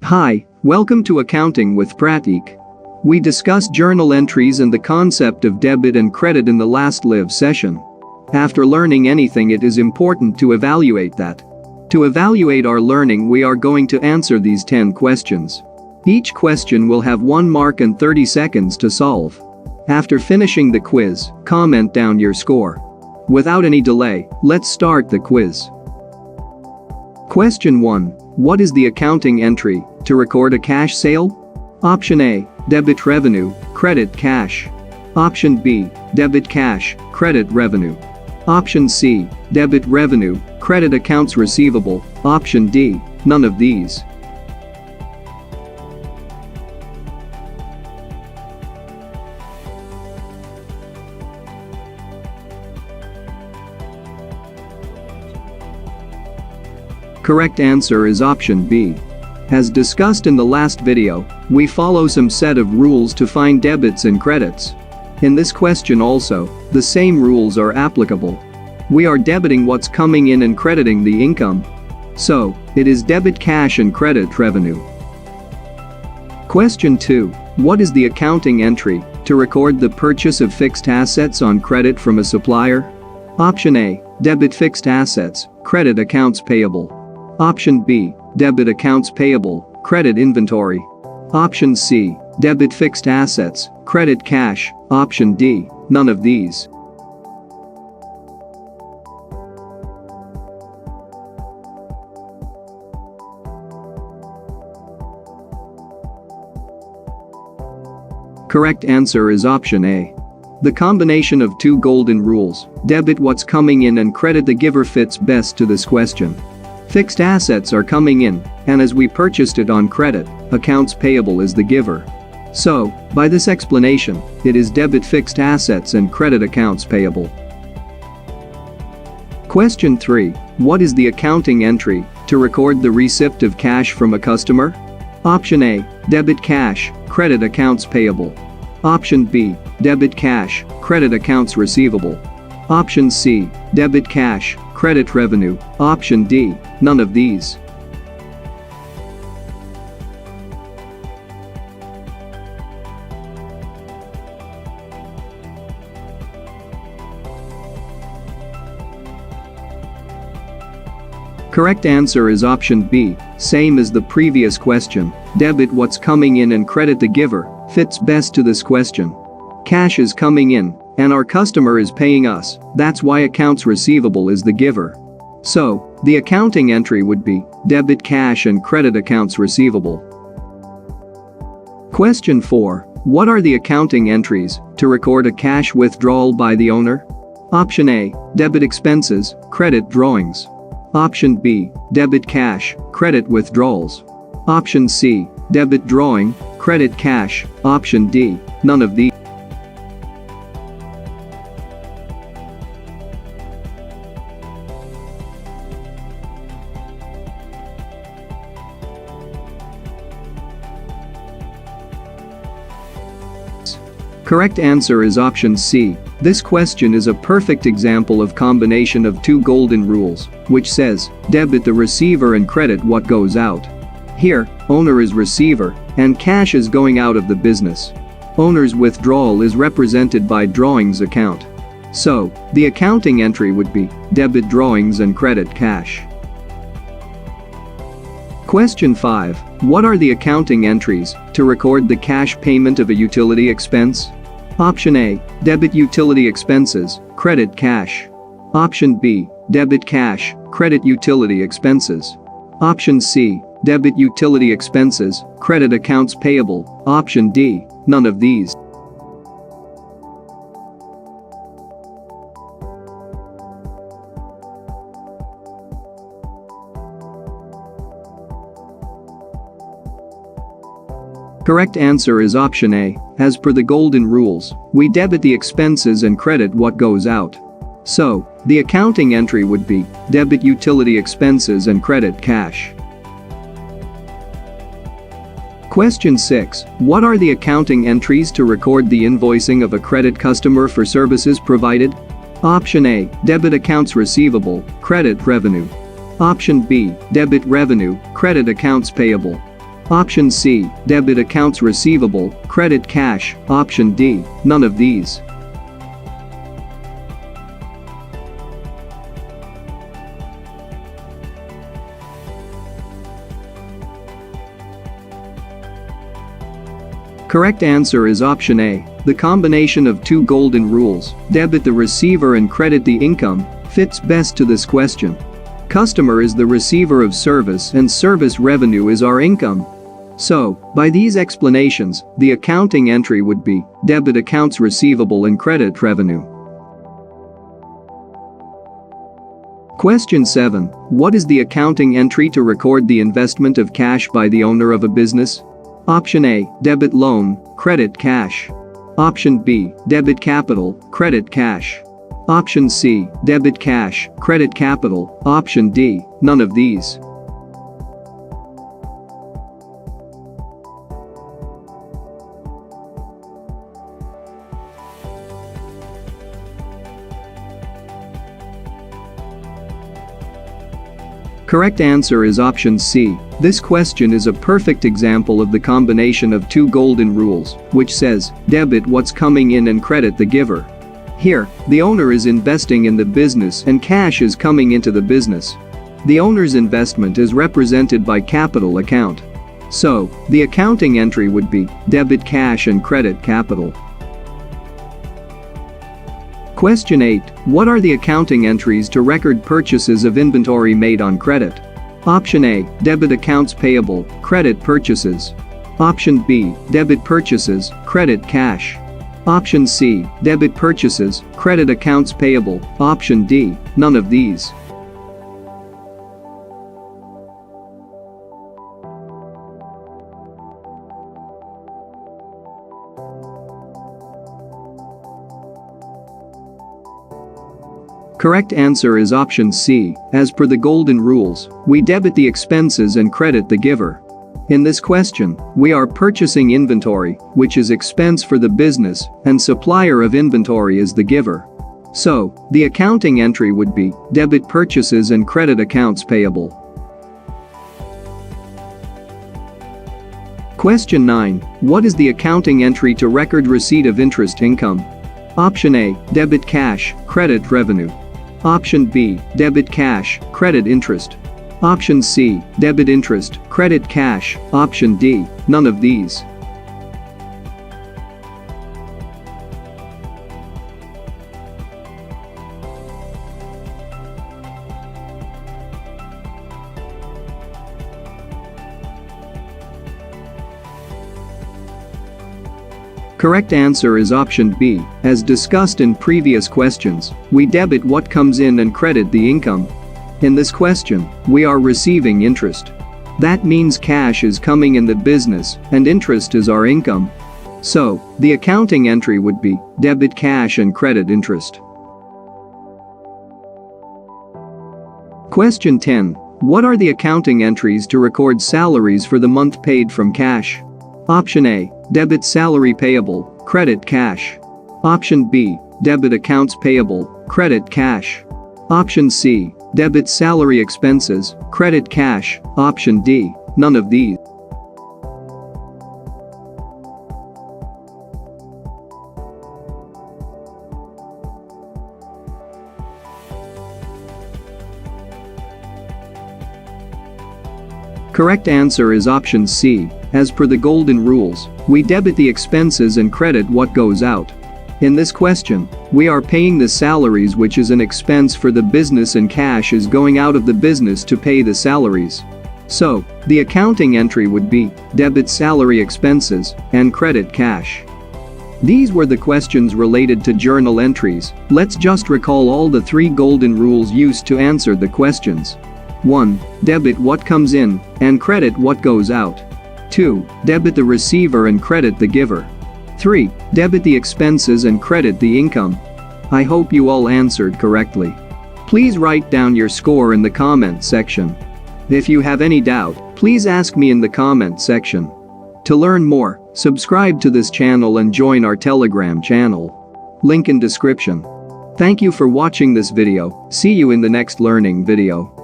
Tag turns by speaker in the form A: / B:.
A: Hi, welcome to Accounting with Prateek. We discussed journal entries and the concept of debit and credit in the last live session. After learning anything, it is important to evaluate that. To evaluate our learning, we are going to answer these 10 questions. Each question will have 1 mark and 30 seconds to solve. After finishing the quiz, comment down your score. Without any delay, let's start the quiz. Question 1. What is the accounting entry to record a cash sale? Option A, debit revenue, credit cash. Option B, debit cash, credit revenue. Option C, debit revenue, credit accounts receivable. Option D, none of these. Correct answer is option B. As discussed in the last video, we follow some set of rules to find debits and credits. In this question also, the same rules are applicable. We are debiting what's coming in and crediting the income. So, it is debit cash and credit revenue. Question 2. What is the accounting entry to record the purchase of fixed assets on credit from a supplier? Option A, debit fixed assets, credit accounts payable. Option B, debit accounts payable, credit inventory. Option C, debit fixed assets, credit cash. Option D, none of these. Correct answer is option A. The combination of two golden rules, debit what's coming in and credit the giver, fits best to this question. Fixed assets are coming in, and as we purchased it on credit, accounts payable is the giver. So, by this explanation, it is debit fixed assets and credit accounts payable. Question 3. What is the accounting entry to record the receipt of cash from a customer? Option A, debit cash, credit accounts payable. Option B, debit cash, credit accounts receivable. Option C, debit cash, credit revenue. Option D, none of these. Correct answer is option B, same as the previous question, debit what's coming in and credit the giver, fits best to this question. Cash is coming in, and our customer is paying us, that's why accounts receivable is the giver. So, the accounting entry would be debit cash and credit accounts receivable. Question 4. What are the accounting entries to record a cash withdrawal by the owner? Option A, debit expenses, credit drawings. Option B, debit cash, credit withdrawals. Option C, debit drawing, credit cash. Option D, none of these. Correct answer is option C. This question is a perfect example of combination of two golden rules, which says, debit the receiver and credit what goes out. Here, owner is receiver, and cash is going out of the business. Owner's withdrawal is represented by drawings account. So, the accounting entry would be debit drawings and credit cash. Question 5. What are the accounting entries to record the cash payment of a utility expense? Option A, debit utility expenses, credit cash. Option B, debit cash, credit utility expenses. Option C, debit utility expenses, credit accounts payable. Option D, none of these. Correct answer is option A. As per the golden rules, we debit the expenses and credit what goes out. So, the accounting entry would be debit utility expenses and credit cash. Question 6. What are the accounting entries to record the invoicing of a credit customer for services provided? Option A, debit accounts receivable, credit revenue. Option B, debit revenue, credit accounts payable. Option C, debit accounts receivable, credit cash. Option D, none of these. Correct answer is option A. The combination of two golden rules, debit the receiver and credit the income, fits best to this question. Customer is the receiver of service and service revenue is our income. So, by these explanations, the accounting entry would be debit accounts receivable and credit revenue. Question 7. What is the accounting entry to record the investment of cash by the owner of a business? Option A, debit loan, credit cash. Option B, debit capital, credit cash. Option C, debit cash, credit capital. Option D, none of these. Correct answer is option C. This question is a perfect example of the combination of two golden rules, which says, debit what's coming in and credit the giver. Here, the owner is investing in the business and cash is coming into the business. The owner's investment is represented by capital account. So, the accounting entry would be debit cash and credit capital. Question 8. What are the accounting entries to record purchases of inventory made on credit? Option A, debit accounts payable, credit purchases. Option B, debit purchases, credit cash. Option C, debit purchases, credit accounts payable. Option D, none of these. Correct answer is option C. As per the golden rules, we debit the expenses and credit the giver. In this question, we are purchasing inventory, which is expense for the business, and supplier of inventory is the giver. So, the accounting entry would be debit purchases and credit accounts payable. Question 9. What is the accounting entry to record receipt of interest income? Option A, debit cash, credit revenue. Option B, debit cash, credit interest. Option C, debit interest, credit cash. Option D, none of these. Correct answer is option B. As discussed in previous questions, we debit what comes in and credit the income. In this question, we are receiving interest. That means cash is coming in the business and interest is our income. So, the accounting entry would be debit cash and credit interest. Question 10. What are the accounting entries to record salaries for the month paid from cash? Option A, debit salary payable, credit cash. Option B, debit accounts payable, credit cash. Option C, debit salary expenses, credit cash. Option D, none of these. Correct answer is option C. As per the golden rules, we debit the expenses and credit what goes out. In this question, we are paying the salaries, which is an expense for the business, and cash is going out of the business to pay the salaries. So, the accounting entry would be debit salary expenses and credit cash. These were the questions related to journal entries. Let's just recall all the three golden rules used to answer the questions. 1. Debit what comes in and credit what goes out. 2. Debit the receiver and credit the giver. 3. Debit the expenses and credit the income. I hope you all answered correctly. Please write down your score in the comment section. If you have any doubt, please ask me in the comment section. To learn more, subscribe to this channel and join our Telegram channel. Link in description. Thank you for watching this video. See you in the next learning video.